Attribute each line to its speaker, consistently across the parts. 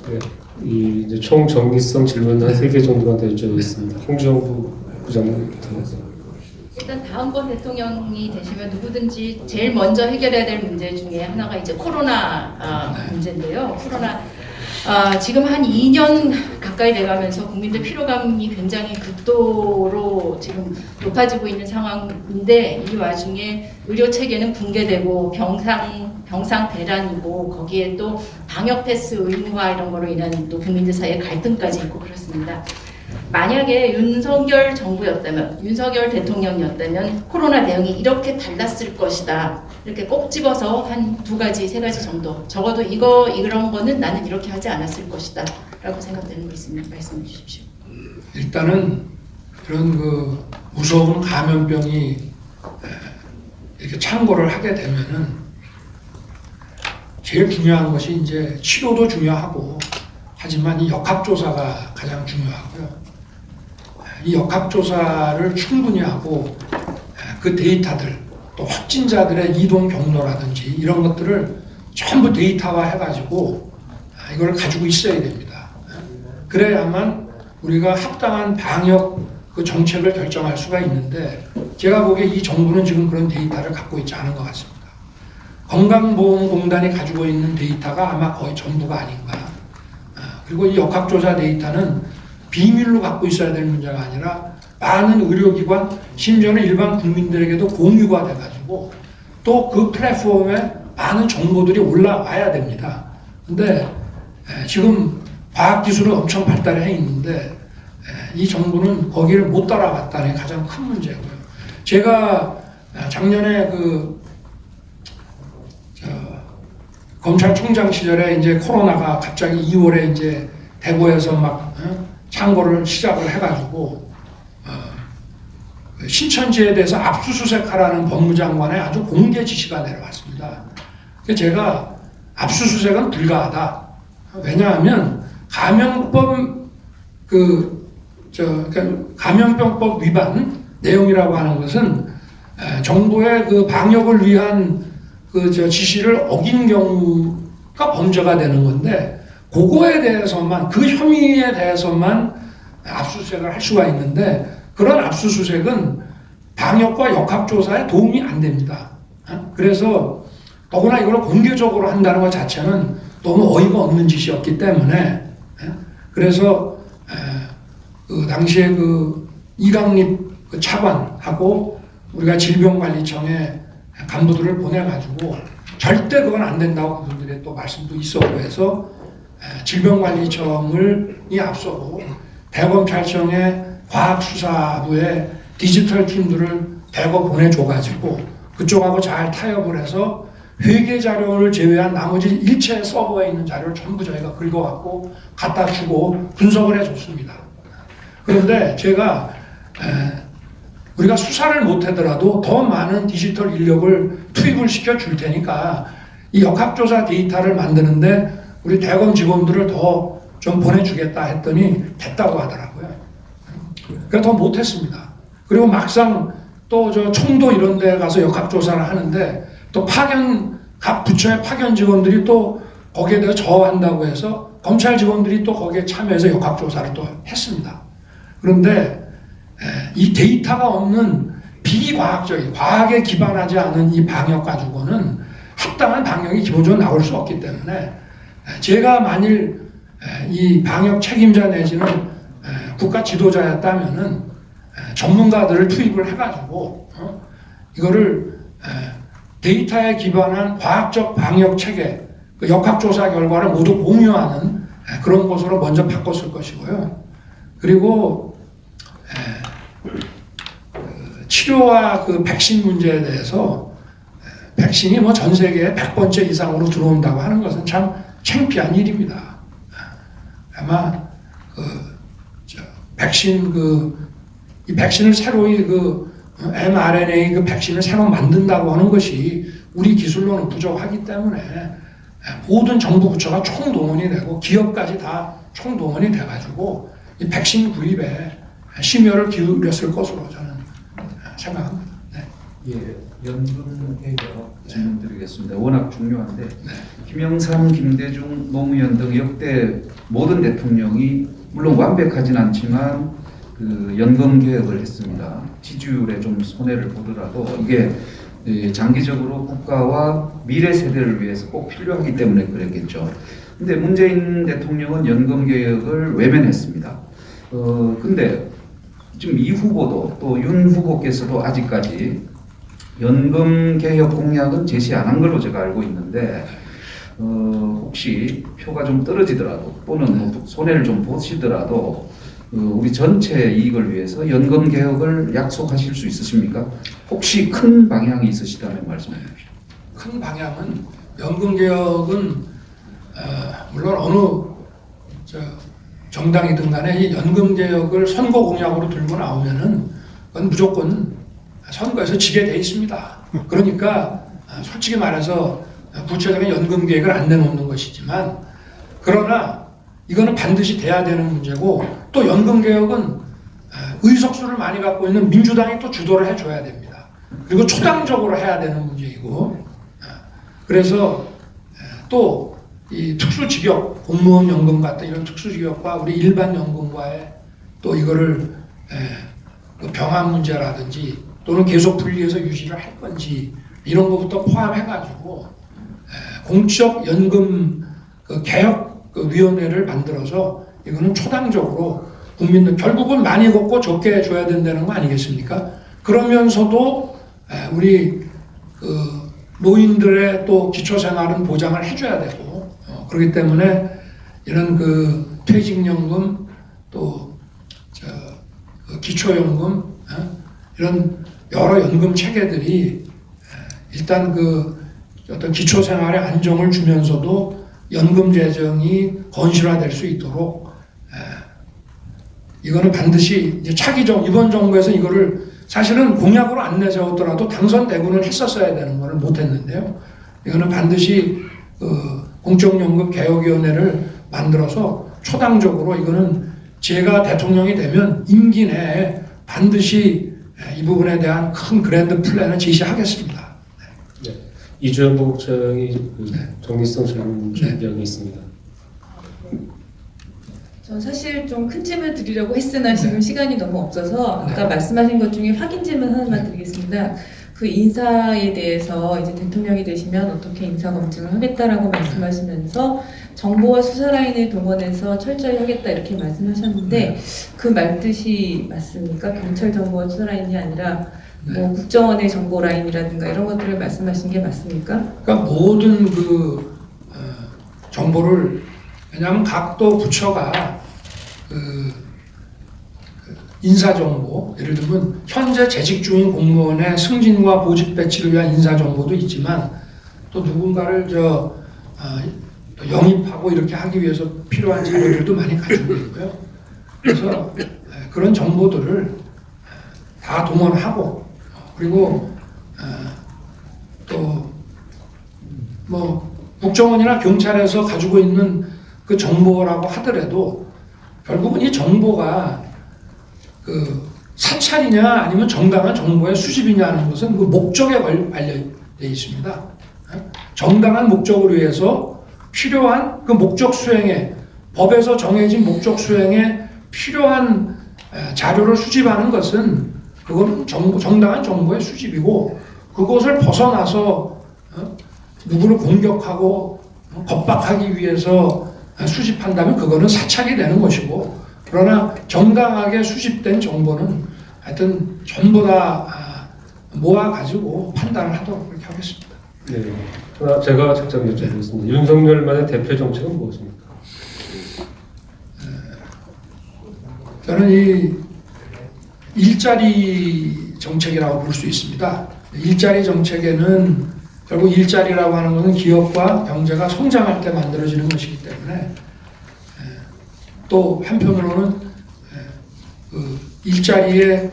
Speaker 1: 네. 이 이제 총 정기성 질문 한 3개 정도만 여쭤보겠습니다. 홍정부 부장님부터.
Speaker 2: 일단 다음번 대통령이 되시면 누구든지 제일 먼저 해결해야 될 문제 중에 하나가 이제 코로나 문제인데요. 코로나 지금 한 2년 가까이 돼가면서 국민들 피로감이 굉장히 극도로 지금 높아지고 있는 상황인데, 이 와중에 의료 체계는 붕괴되고 병상 대란이고, 거기에 또 방역 패스 의무화 이런 거로 인한 또 국민들 사이에 갈등까지 있고 그렇습니다. 만약에 윤석열 정부였다면, 윤석열 대통령이었다면 코로나 대응이 이렇게 달랐을 것이다, 이렇게 꼭 집어서 한 2가지, 3가지 정도, 적어도 이런 거는 나는 이렇게 하지 않았을 것이다 라고 생각되는 거 있으면 말씀해 주십시오.
Speaker 3: 일단은 그런 그 무서운 감염병이 이렇게 창궐을 하게 되면은 제일 중요한 것이 이제 치료도 중요하고, 하지만 이 역학조사가 가장 중요하고요. 이 역학조사를 충분히 하고 그 데이터들, 또 확진자들의 이동 경로라든지 이런 것들을 전부 데이터화 해가지고 이걸 가지고 있어야 됩니다. 그래야만 우리가 합당한 방역 그 정책을 결정할 수가 있는데, 제가 보기에 이 정부는 지금 그런 데이터를 갖고 있지 않은 것 같습니다. 건강보험공단이 가지고 있는 데이터가 아마 거의 전부가 아닌가. 그리고 이 역학조사 데이터는 비밀로 갖고 있어야 될 문제가 아니라 많은 의료기관, 심지어는 일반 국민들에게도 공유가 돼가지고 또 그 플랫폼에 많은 정보들이 올라와야 됩니다. 근데 지금 과학기술은 엄청 발달해 있는데 이 정부는 거기를 못 따라갔다는 게 가장 큰 문제고요. 제가 작년에 검찰총장 시절에 이제 코로나가 갑자기 2월에 이제 대구에서 막 창궐을 시작을 해가지고 신천지에 대해서 압수수색하라는 법무장관의 아주 공개 지시가 내려왔습니다. 그래서 제가 압수수색은 불가하다. 왜냐하면 감염병법 위반 내용이라고 하는 것은 정부의 그 방역을 위한 지시를 어긴 경우가 범죄가 되는 건데, 그거에 대해서만, 그 혐의에 대해서만 압수수색을 할 수가 있는데, 그런 압수수색은 방역과 역학조사에 도움이 안 됩니다. 그래서 더구나 이걸 공개적으로 한다는 것 자체는 너무 어이가 없는 짓이었기 때문에, 그래서 그 당시에 그 이강립 그 차관하고 우리가 질병관리청에 간부들을 보내가지고 절대 그건 안 된다고 그분들의 또 말씀도 있었고 해서 질병관리청이 앞서고 대검찰청의 과학수사부의 디지털 팀들을 대거 보내줘가지고 그쪽하고 잘 타협을 해서 회계 자료를 제외한 나머지 일체 서버에 있는 자료를 전부 저희가 긁어갖고 갖다 주고 분석을 해줬습니다. 그런데 제가 우리가 수사를 못하더라도 더 많은 디지털 인력을 투입을 시켜줄 테니까 이 역학조사 데이터를 만드는데 우리 대검 직원들을 더 좀 보내주겠다 했더니 됐다고 하더라고요. 그래서 더 못했습니다. 그리고 막상 또 저 청도 이런 데 가서 역학조사를 하는데 또 각 부처의 파견 직원들이 또 거기에 대해서 저한다고 해서 검찰 직원들이 또 거기에 참여해서 역학조사를 또 했습니다. 그런데 이 데이터가 없는 비과학적인, 과학에 기반하지 않은 이 방역 가지고는 합당한 방역이 기본적으로 나올 수 없기 때문에, 제가 만일 이 방역 책임자 내지는 국가 지도자였다면은 전문가들을 투입을 해가지고 이거를 데이터에 기반한 과학적 방역 체계, 그 역학조사 결과를 모두 공유하는 그런 것으로 먼저 바꿨을 것이고요. 그리고 치료와 그 백신 문제에 대해서 백신이 뭐 전 세계에 100번째 이상으로 들어온다고 하는 것은 참 창피한 일입니다. 아마 이 백신을 새로이 mRNA 그 백신을 새로 만든다고 하는 것이 우리 기술로는 부족하기 때문에 모든 정부 부처가 총동원이 되고 기업까지 다 총동원이 돼가지고 이 백신 구입에 심혈을 기울였을 것으로 저는 생각합니다. 네.
Speaker 1: 예.
Speaker 4: 연금 개혁 질문드리겠습니다. 워낙 중요한데 김영삼, 김대중, 노무현 등 역대 모든 대통령이 물론 완벽하진 않지만 그 연금 개혁을 했습니다. 지지율에 좀 손해를 보더라도 이게 장기적으로 국가와 미래 세대를 위해서 꼭 필요하기 때문에 그랬겠죠. 근데 문재인 대통령은 연금 개혁을 외면했습니다. 근데 지금 이 후보도 또 윤 후보께서도 아직까지 연금 개혁 공약은 제시 안 한 걸로 제가 알고 있는데 혹시 표가 좀 떨어지더라도 또는 뭐 손해를 좀 보시더라도 우리 전체 이익을 위해서 연금 개혁을 약속하실 수 있으십니까? 혹시 큰 방향이 있으시다면 말씀해 주십시오.
Speaker 3: 큰 방향은 연금 개혁은 물론 어느 정당이든 간에 이 연금 개혁을 선거 공약으로 들고 나오면은 그건 무조건 선거에서 지게 돼 있습니다. 그러니까 솔직히 말해서 구체적인 연금 계획을 안 내놓는 것이지만 그러나 이거는 반드시 돼야 되는 문제고 또 연금 개혁은 의석수를 많이 갖고 있는 민주당이 또 주도를 해줘야 됩니다. 그리고 초당적으로 해야 되는 문제이고 그래서 또 이 특수직역 공무원 연금 같은 이런 특수직역과 우리 일반 연금과의 또 이거를 그 병합 문제라든지 또는 계속 분리해서 유지를 할 건지 이런 것부터 포함해가지고 공적 연금 그 개혁 그 위원회를 만들어서 이거는 초당적으로 국민들 결국은 많이 걷고 적게 줘야 된다는 거 아니겠습니까? 그러면서도 우리 그 노인들의 또 기초생활은 보장을 해줘야 되고 그렇기 때문에 이런 그 퇴직연금 또 그 기초연금 이런 여러 연금 체계들이 일단 그 어떤 기초생활의 안정을 주면서도 연금 재정이 건실화될 수 있도록 이거는 반드시 이제 차기정 이번 정부에서 이거를 사실은 공약으로 안 내세웠더라도 당선되고는 했었어야 되는 거를 못했는데요. 이거는 반드시 공적연금 개혁위원회를 만들어서 초당적으로 이거는 제가 대통령이 되면 임기 내에 반드시 이 부분에 대한 큰 그랜드 플랜을 제시하겠습니다.
Speaker 1: 네. 이주연부 국장이 그
Speaker 3: 네.
Speaker 1: 정기성 질문 준비하고 있습니다.
Speaker 5: 전 사실 좀 큰 질문 드리려고 했으나 지금 시간이 너무 없어서 아까 말씀하신 것 중에 확인 질문 하나만 드리겠습니다. 그 인사에 대해서 이제 대통령이 되시면 어떻게 인사 검증을 하겠다라고 말씀하시면서 정보와 수사 라인을 동원해서 철저히 하겠다 이렇게 말씀하셨는데 그 말뜻이 맞습니까? 경찰 정보와 수사 라인이 아니라 뭐 국정원의 정보 라인이라든가 이런 것들을 말씀하신 게 맞습니까?
Speaker 3: 그러니까 모든 그 정보를 왜냐하면 각도 부처가 인사정보, 예를 들면 현재 재직 중인 공무원의 승진과 보직 배치를 위한 인사정보도 있지만 또 누군가를 영입하고 이렇게 하기 위해서 필요한 자료들도 많이 가지고 있고요. 그래서 그런 정보들을 다 동원하고 그리고 또 뭐 국정원이나 경찰에서 가지고 있는 그 정보라고 하더라도 결국은 이 정보가 그 사찰이냐 아니면 정당한 정보의 수집이냐는 것은 그 목적에 관련되어 있습니다. 정당한 목적을 위해서 필요한 그 목적 수행에 법에서 정해진 목적 수행에 필요한 자료를 수집하는 것은 그건 정당한 정보의 수집이고 그것을 벗어나서 누구를 공격하고 겁박하기 위해서 수집한다면 그거는 사찰이 되는 것이고 그러나 정당하게 수집된 정보는 하여튼 전부 다 모아가지고 판단을 하도록 그렇게 하겠습니다.
Speaker 1: 네. 제가 직접 여쭤보겠습니다. 윤석열만의 대표 정책은 무엇입니까?
Speaker 3: 저는 이 일자리 정책이라고 볼 수 있습니다. 일자리 정책에는 결국 일자리라고 하는 것은 기업과 경제가 성장할 때 만들어지는 것이기 때문에 또 한편으로는 그 일자리에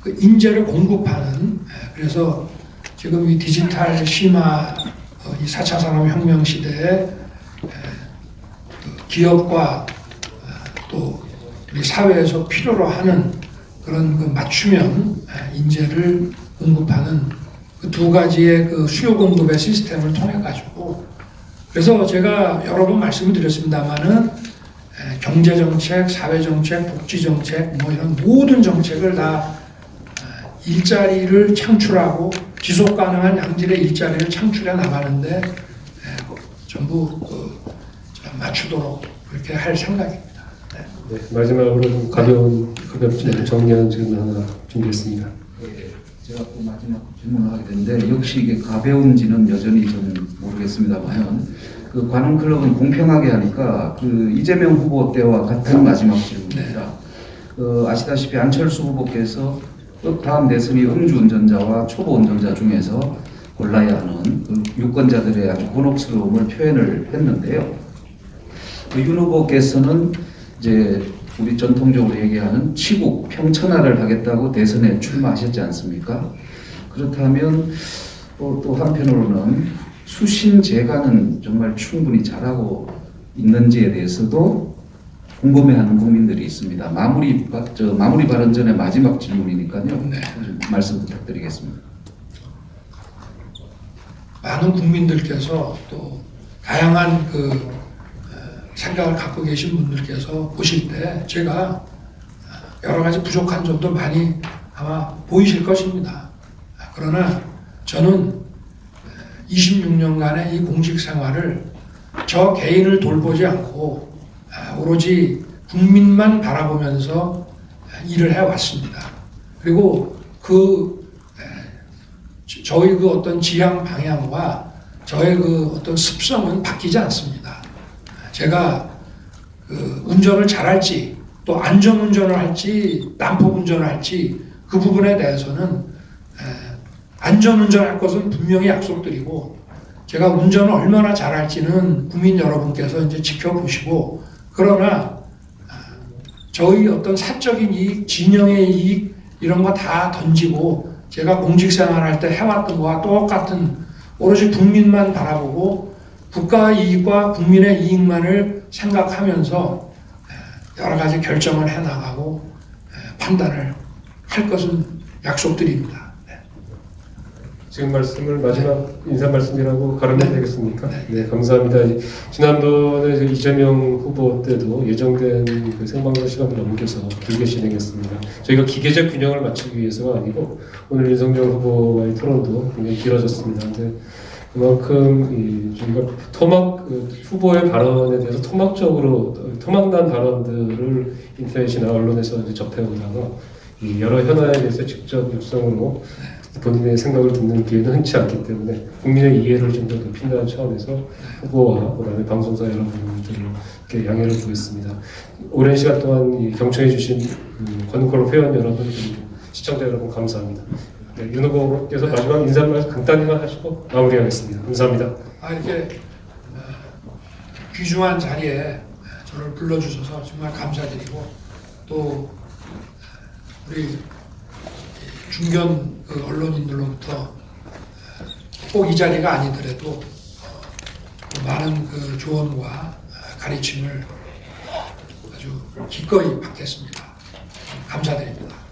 Speaker 3: 그 인재를 공급하는 그래서 지금 이 디지털 심화 이 4차 산업혁명 시대에 기업과 또 우리 사회에서 필요로 하는 그런 그 맞춤형 인재를 공급하는 그 두 가지의 그 수요 공급의 시스템을 통해 가지고 그래서 제가 여러 번 말씀을 드렸습니다만은 경제 정책, 사회 정책, 복지 정책 뭐 이런 모든 정책을 다 일자리를 창출하고 지속 가능한 양질의 일자리를 창출해 나가는데 전부 맞추도록 그렇게 할 생각입니다.
Speaker 1: 네, 마지막으로 좀 가볍게 정리하는 질문 하나 준비했습니다.
Speaker 4: 제가 또 마지막 질문을 하게 되는데 역시 이게 가벼운지는 여전히 저는 모르겠습니다만 그 관훈 클럽은 공평하게 하니까 그 이재명 후보 때와 같은 마지막 질문입니다. 아시다시피 안철수 후보께서 또 다음 대선이 음주운전자와 초보운전자 중에서 골라야 하는 그 유권자들의 아주 곤혹스러움을 표현을 했는데요. 윤 후보께서는 이제 우리 전통적으로 얘기하는 치국 평천하를 하겠다고 대선에 출마하셨지 않습니까? 그렇다면 또 한편으로는 수신제가는 정말 충분히 잘하고 있는지에 대해서도 궁금해하는 국민들이 있습니다. 마무리 발언 전에 마지막 질문이니까요. 좀 말씀 부탁드리겠습니다.
Speaker 3: 많은 국민들께서 또 다양한 그 생각을 갖고 계신 분들께서 보실 때 제가 여러 가지 부족한 점도 많이 아마 보이실 것입니다. 그러나 저는 26년간의 이 공직 생활을 저 개인을 돌보지 않고 오로지 국민만 바라보면서 일을 해왔습니다. 그리고 저의 그 어떤 지향 방향과 저의 그 어떤 습성은 바뀌지 않습니다. 제가 그 운전을 잘할지 또 안전운전을 할지 난폭운전을 할지 그 부분에 대해서는 안전운전할 것은 분명히 약속드리고 제가 운전을 얼마나 잘할지는 국민 여러분께서 이제 지켜보시고 그러나 저희 어떤 사적인 이익, 진영의 이익 이런 거 다 던지고 제가 공직생활할 때 해왔던 거와 똑같은 오로지 국민만 바라보고 국가의 이익과 국민의 이익만을 생각하면서 여러 가지 결정을 해나가고 판단을 할 것은 약속드립니다. 네.
Speaker 1: 지금 말씀을 마지막 인사 말씀이라고 가르면 되겠습니까? 네, 감사합니다. 지난번에 이재명 후보 때도 예정된 그 생방송 시간을 넘겨서 길게 진행했습니다. 저희가 기계적 균형을 맞추기 위해서가 아니고 오늘 윤석열 후보와의 토론도 굉장히 길어졌습니다. 근데 그만큼 저희가 후보의 발언에 대해서 토막난 발언들을 인터넷이나 언론에서 이제 접해오다가 여러 현안에 대해서 직접 육성으로 본인의 생각을 듣는 기회는 흔치 않기 때문에 국민의 이해를 좀 더 높인다는 차원에서 후보와 그다음에 방송사 여러분들을 이렇게 양해를 구했습니다. 오랜 시간 동안 경청해주신 관훈클럽 회원 여러분, 그리고 시청자 여러분 감사합니다. 네, 윤 후보께서 마지막 인사 말씀 간단히만 하시고 마무리하겠습니다. 감사합니다.
Speaker 3: 이렇게 귀중한 자리에 저를 불러주셔서 정말 감사드리고 또 우리 중견 그 언론인들로부터 꼭 이 자리가 아니더라도 많은 그 조언과 가르침을 아주 기꺼이 받겠습니다. 감사드립니다.